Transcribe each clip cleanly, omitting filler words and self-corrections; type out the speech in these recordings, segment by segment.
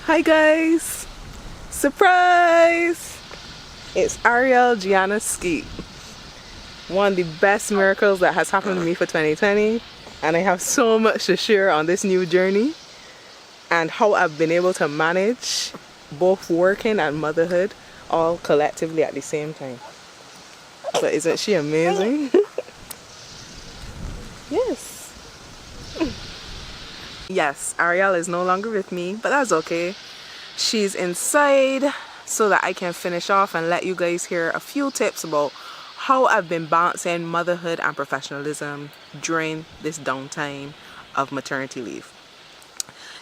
Hi guys! Surprise! It's Ariel Gianna Skeet. One of the best miracles that has happened to me for 2020, and I have so much to share on this new journey and how I've been able to manage both working and motherhood all collectively at the same time. But isn't she amazing? Yes. Yes, Ariel is no longer with me, but that's okay. She's inside so that I can finish off and let you guys hear a few tips about how I've been balancing motherhood and professionalism during this downtime of maternity leave.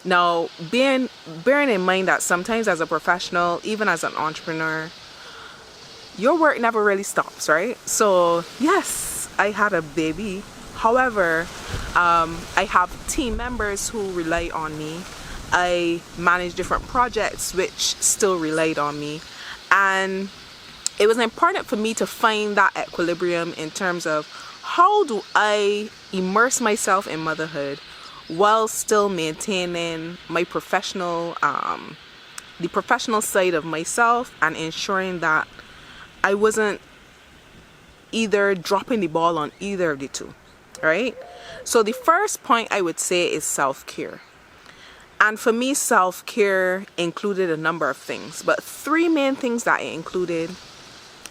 Now, bearing in mind that sometimes as a professional, even as an entrepreneur, your work never really stops, right? So yes, I had a baby. However, I have team members who rely on me. I manage different projects which still relied on me, and it was important for me to find that equilibrium in terms of how do I immerse myself in motherhood while still maintaining my professional the professional side of myself, and ensuring that I wasn't either dropping the ball on either of the two, right? So the first point I would say is self-care. And for me, self-care included a number of things, but three main things that it included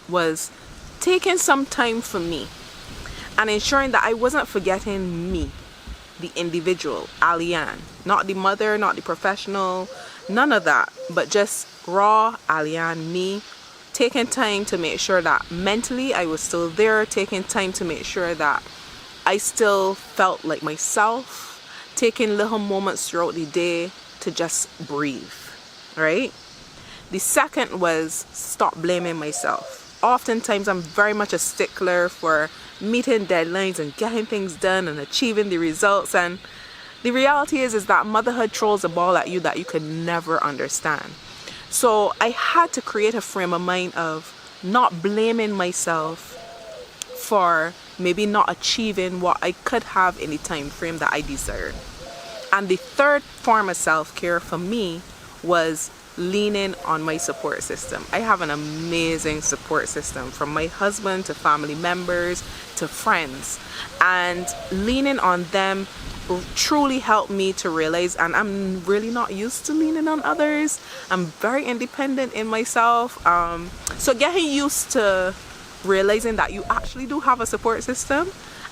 was taking some time for me and ensuring that I wasn't forgetting me, the individual, Alianne, not the mother, not the professional, none of that, but just raw Alianne, me, taking time to make sure that mentally I was still there, taking time to make sure that I still felt like myself, taking little moments throughout the day to just breathe, right? The second was stop blaming myself. Oftentimes I'm very much a stickler for meeting deadlines and getting things done and achieving the results, and the reality is that motherhood throws a ball at you that you could never understand. So I had to create a frame of mind of not blaming myself for maybe not achieving what I could have in the time frame that I desired. And the third form of self-care for me was leaning on my support system. I have an amazing support system, from my husband to family members to friends, and leaning on them truly helped me to realize, and I'm really not used to leaning on others. I'm very independent in myself. So getting used to realizing that you actually do have a support system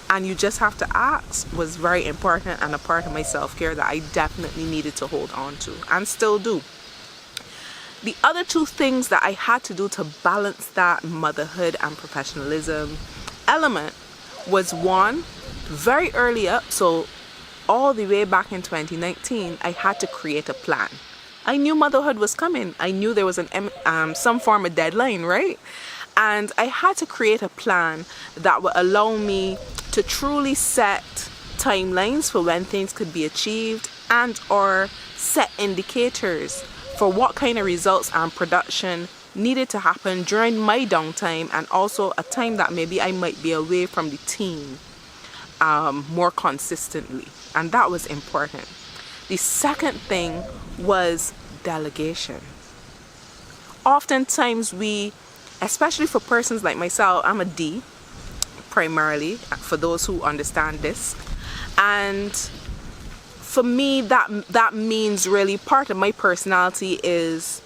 and you just have to act was very important, and a part of my self-care that I definitely needed to hold on to and still do. The other two things that I had to do to balance that motherhood and professionalism element was, one, very early up, so all the way back in 2019, I had to create a plan. I knew motherhood was coming. I knew there was some form of deadline, right? And I had to create a plan that would allow me to truly set timelines for when things could be achieved, and or set indicators for what kind of results and production needed to happen during my downtime, and also a time that maybe I might be away from the team more consistently. And that was important. The second thing was delegation. Oftentimes especially for persons like myself, I'm a D primarily, for those who understand this, and for me that means really part of my personality is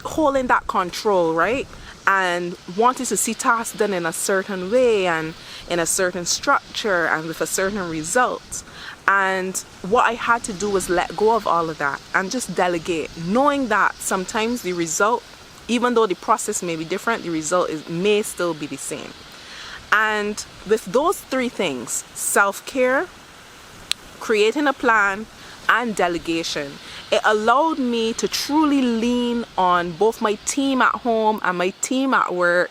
holding that control, right? And wanting to see tasks done in a certain way and in a certain structure and with a certain result. And what I had to do was let go of all of that and just delegate, knowing that sometimes the result, even though the process may be different, the result may still be the same. And with those three things, self-care, creating a plan, and delegation, it allowed me to truly lean on both my team at home and my team at work,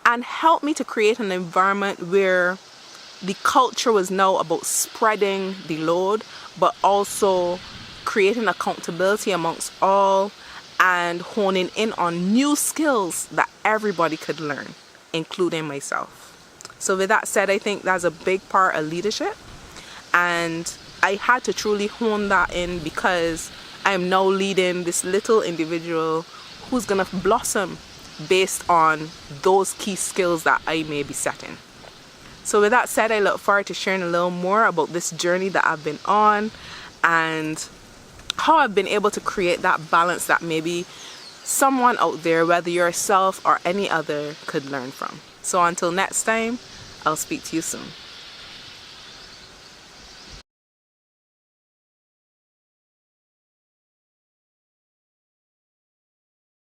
and help me to create an environment where the culture was now about spreading the load, but also creating accountability amongst all and honing in on new skills that everybody could learn, including myself. So with that said, I think that's a big part of leadership, and I had to truly hone that in, because I am now leading this little individual who's gonna blossom based on those key skills that I may be setting. So with that said, I look forward to sharing a little more about this journey that I've been on and how I've been able to create that balance that maybe someone out there, whether yourself or any other, could learn from. So until next time, I'll speak to you soon.